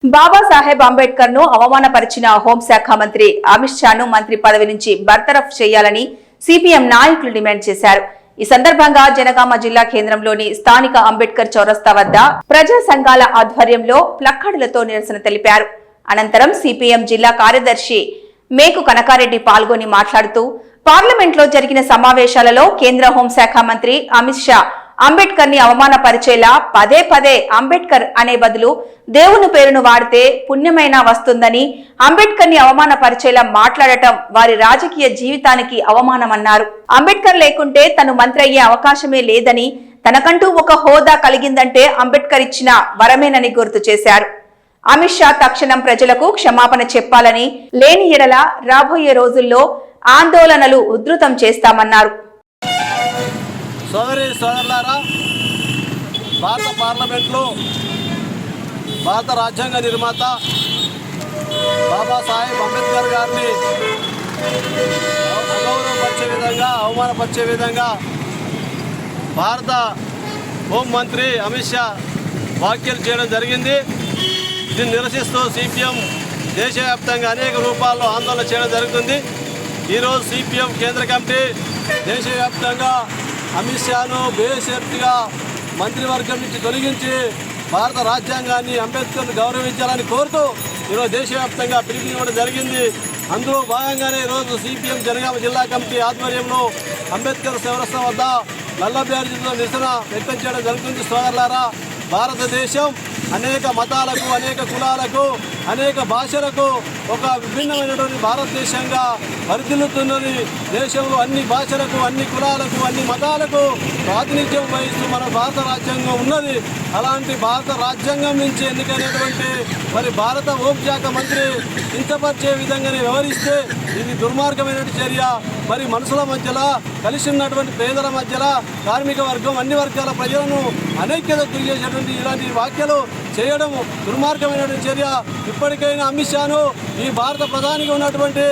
బాబాసాహెబ్ అంబేద్కర్ ను అవమానపరిచిన హోంశాఖ మంత్రి అమిత్ షాను మంత్రి పదవి నుంచి బర్తరఫ్ చేయాలని సిపిఎం నాయకులు డిమాండ్ చేశారు. ఈ సందర్భంగా జనగామ జిల్లా కేంద్రంలోని స్థానిక అంబేద్కర్ చౌరస్తా వద్ద ప్రజా సంఘాల ఆధ్వర్యంలో ప్లక్కడులతో నిరసన తెలిపారు. అనంతరం సిపిఎం జిల్లా కార్యదర్శి మేకు కనకారెడ్డి పాల్గొని మాట్లాడుతూ పార్లమెంట్లో జరిగిన సమావేశాలలో కేంద్ర హోంశాఖ మంత్రి అమిత్ షా అంబేద్కర్ ని అవమానపరిచేలా పదే పదే అంబేద్కర్ అనే బదులు దేవుని పేరును వాడితే పుణ్యమైనా వస్తుందని, అంబేద్కర్ ని అవమానపరిచేలా మాట్లాడటం వారి రాజకీయ జీవితానికి అవమానమన్నారు. అంబేద్కర్ లేకుంటే తను మంత్రి అయ్యే అవకాశమే లేదని, తనకంటూ ఒక హోదా కలిగిందంటే అంబేద్కర్ ఇచ్చిన వరమేనని గుర్తు చేశారు. అమిత్ షా తక్షణం ప్రజలకు క్షమాపణ చెప్పాలని, లేని ఎడల రాబోయే రోజుల్లో ఆందోళనలు ఉధృతం చేస్తామన్నారు. సోదరి సోదరులారా, భారత పార్లమెంట్లో భారత రాజ్యాంగ నిర్మాత బాబాసాహెబ్ అంబేద్కర్ గారిని అగౌరవపరిచే విధంగా, అవమానపరిచే విధంగా భారత హోంమంత్రి అమిత్ షా వ్యాఖ్యలు చేయడం జరిగింది. దీన్ని నిరసిస్తూ సిపిఎం దేశవ్యాప్తంగా అనేక రూపాల్లో ఆందోళన చేయడం జరుగుతుంది. ఈరోజు సిపిఎం కేంద్ర కమిటీ దేశవ్యాప్తంగా అమిత్ షాను బేషరతుగా మంత్రివర్గం నుంచి తొలగించి భారత రాజ్యాంగాన్ని, అంబేద్కర్ను గౌరవించాలని కోరుతూ ఈరోజు దేశవ్యాప్తంగా పిలుపునివ్వడం జరిగింది. అందులో భాగంగానే ఈరోజు సిపిఎం జనగామ జిల్లా కమిటీ ఆధ్వర్యంలో అంబేద్కర్ చౌరస్తా వద్ద నల్ల బ్యారేజీలో నిరసన వ్యక్తం చేయడం జరుగుతుంది. సోదరులారా, భారతదేశం అనేక మతాలకు, అనేక కులాలకు, అనేక భాషలకు ఒక విభిన్నమైనటువంటి భారతదేశంగా వర్ధిల్లుతున్నది. దేశంలో అన్ని భాషలకు, అన్ని కులాలకు, అన్ని మతాలకు ప్రాతినిధ్యం వహిస్తూ మన భారత రాజ్యాంగం ఉన్నది. అలాంటి భారత రాజ్యాంగం నుంచి ఎన్నికైనటువంటి భారత హోంశాఖ మంత్రి కించపరిచే విధంగానే వ్యవహరిస్తే ఇది దుర్మార్గమైనటువంటి చర్య. మనుషుల మధ్యలో, కలిసి ఉన్నటువంటి పేదల మధ్యలో, కార్మిక వర్గం, అన్ని వర్గాల ప్రజలను అనైక్యత గురి చేసేటువంటి ఇలాంటి వ్యాఖ్యలు చేయడం దుర్మార్గమైనటువంటి చర్య. ఇప్పటికైనా అమిత్ షాను, ఈ భారత ప్రధానిగా ఉన్నటువంటి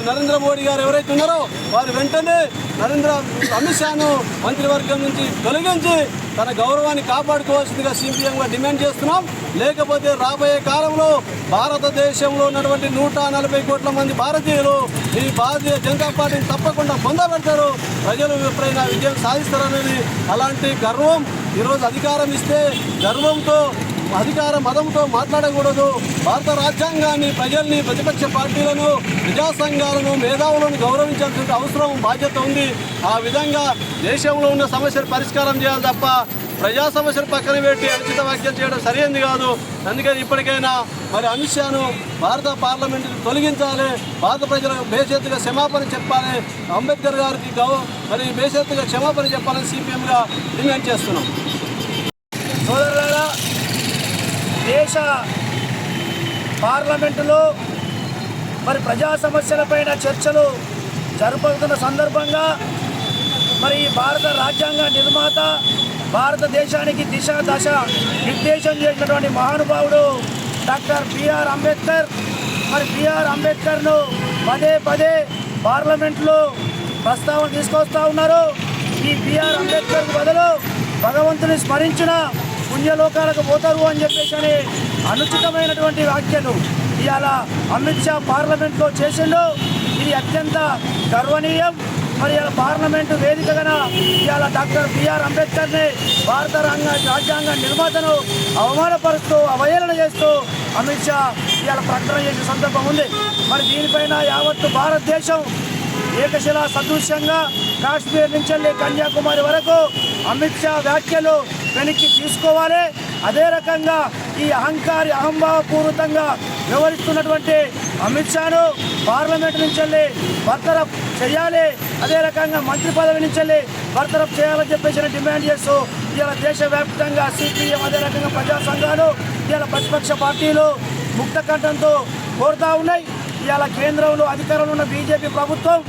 నరేంద్ర మోడీ గారు ఎవరైతే ఉన్నారో వారు వెంటనే అమిత్ షాను మంత్రివర్గం నుంచి తొలగించి తన గౌరవాన్ని కాపాడుకోవాల్సిందిగా సిపిఎంగా డిమాండ్ చేస్తున్నాం. లేకపోతే రాబోయే కాలంలో భారతదేశంలో ఉన్నటువంటి 140 కోట్ల మంది భారతీయులు ఈ భారతీయ జనతా పార్టీని తప్పకుండా పొందబెడతారు. ప్రజలు ఎప్పుడైనా విజయం సాధిస్తారనేది అలాంటి గర్వం. ఈరోజు అధికారం ఇస్తే గర్వంతో, అధికార మతంతో మాట్లాడకూడదు. భారత రాజ్యాంగాన్ని, ప్రజల్ని, ప్రతిపక్ష పార్టీలను, ప్రజా సంఘాలను, మేధావులను గౌరవించాల్సిన అవసరం, బాధ్యత ఉంది. ఆ విధంగా దేశంలో ఉన్న సమస్యలు పరిష్కారం చేయాలి తప్ప ప్రజా సమస్యలు పక్కన పెట్టి అనుచిత వ్యాఖ్యలు చేయడం సరైనది కాదు. అందుకని ఇప్పటికైనా అమిత్ షాను భారత పార్లమెంట్ తొలగించాలి. భారత ప్రజలకు బేషరతుగా క్షమాపణ చెప్పాలి. అంబేద్కర్ గారికి బేషరతుగా క్షమాపణ చెప్పాలని సిపిఎంగా డిమాండ్ చేస్తున్నాం. సోదరులారా, దేశ పార్లమెంటులో ప్రజా సమస్యలపైన చర్చలు జరుపుతున్న సందర్భంగా భారత రాజ్యాంగ నిర్మాత, భారతదేశానికి దిశ దశ నిర్దేశం చేసినటువంటి మహానుభావుడు డాక్టర్ బిఆర్ అంబేద్కర్. బిఆర్ అంబేద్కర్ను పదే పదే పార్లమెంట్లో ప్రస్తావన తీసుకొస్తూ ఉన్నారు. ఈ బిఆర్ అంబేద్కర్ బదులు భగవంతుని స్మరించిన పుణ్యలోకాలకు పోతారు అని చెప్పేసి అనుచితమైనటువంటి వ్యాఖ్యలు ఇవాళ అమిత్ షా పార్లమెంట్లో చేసిండు. ఇది అత్యంత గర్వనీయం. ఇవాళ పార్లమెంటు వేదికగా ఇవాళ డాక్టర్ బిఆర్ అంబేద్కర్ని, భారత రాజ్యాంగ నిర్మాతను అవమానపరుస్తూ, అవహేళన చేస్తూ అమిత్ షా ఇవాళ ప్రకటన చేసిన సందర్భం ఉంది. దీనిపైన యావత్తు భారతదేశం ఏకశిలా సదృశ్యంగా కాశ్మీర్ నుంచి వెళ్ళి కన్యాకుమారి వరకు అమిత్ షా వ్యాఖ్యలు వెనక్కి తీసుకోవాలి. అదే రకంగా ఈ అహంభావపూరితంగా వ్యవహరిస్తున్నటువంటి అమిత్ షాను పార్లమెంట్ నుంచి వెళ్ళి బర్తరఫ్ చేయాలి. అదే రకంగా మంత్రి పదవి నుంచి వెళ్ళి బర్తరఫ్ చేయాలని చెప్పేసి డిమాండ్ చేస్తూ ఇవాళ దేశవ్యాప్తంగా సిపిఎం, అదే రకంగా ప్రజా సంఘాలు, ఇవాళ ప్రతిపక్ష పార్టీలు ముక్త కంఠంతో కోరుతూ ఉన్నాయి. ఇవాళ కేంద్రంలో అధికారంలో ఉన్న బీజేపీ ప్రభుత్వం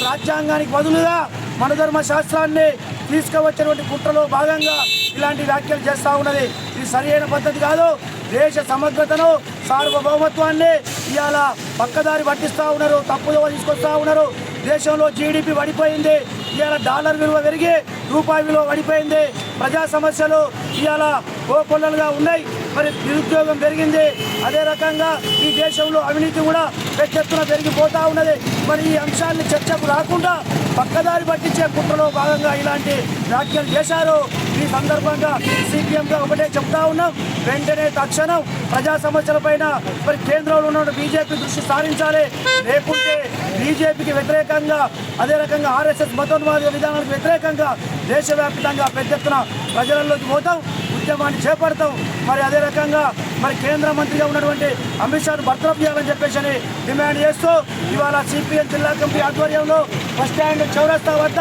రాజ్యాంగానికి బదులుగా మనధర్మ శాస్త్రాన్ని తీసుకువచ్చినటువంటి కుట్రలో భాగంగా ఇలాంటి వ్యాఖ్యలు చేస్తూ ఉన్నది. ఇది సరైన పద్ధతి కాదు. దేశ సమగ్రతను, సార్వభౌమత్వాన్ని ఇవాళ పక్కదారి పట్టిస్తూ ఉన్నారు, తప్పుదో తీసుకొస్తూ ఉన్నారు. దేశంలో జీడిపి పడిపోయింది. ఇవాళ డాలర్ విలువ పెరిగి రూపాయి విలువ పడిపోయింది. ప్రజా సమస్యలు ఇవాళ కోకొల్లలుగా ఉన్నాయి. మరి నిరుద్యోగం పెరిగింది. అదే రకంగా ఈ దేశంలో అవినీతి కూడా పెద్ద ఎత్తున పెరిగిపోతూ ఉన్నది. మరి ఈ అంశాన్ని చర్చకు రాకుండా పక్కదారి పట్టించే కుట్రలో భాగంగా ఇలాంటి వ్యాఖ్యలు చేశారు. ఈ సందర్భంగా సిపిఎంగా ఒకటే చెప్తా ఉన్నాం, వెంటనే తక్షణం ప్రజా సమస్యలపైన మరి కేంద్రంలో ఉన్న బీజేపీ దృష్టి సారించాలి. లేకుంటే బీజేపీకి వ్యతిరేకంగా అదే రకంగా ఆర్ఎస్ఎస్ మతోన్మాద విధానాలకు వ్యతిరేకంగా దేశవ్యాప్తంగా పెద్ద ఎత్తున ప్రజలలోకి పోతాం, ఉద్యమాన్ని చేపడతాం. మరి అదే రకంగా మరి కేంద్ర మంత్రిగా ఉన్నటువంటి అమిత్ షాను బర్తరఫ్ చేయాలని చెప్పేసి డిమాండ్ చేస్తూ ఇవాళ సిపిఎం జిల్లా కమిటీ ఆధ్వర్యంలో బస్టాండ్ చౌరస్తా వద్ద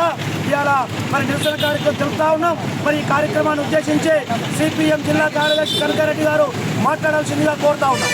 ఇవాళ మరి నిరసన కార్యక్రమం తెలుపుతా ఉన్నాం. మరి ఈ కార్యక్రమాన్ని ఉద్దేశించి సిపిఎం జిల్లా కార్యదర్శి కనకారెడ్డి గారు మాట్లాడాల్సిందిగా కోరుతా ఉన్నాం.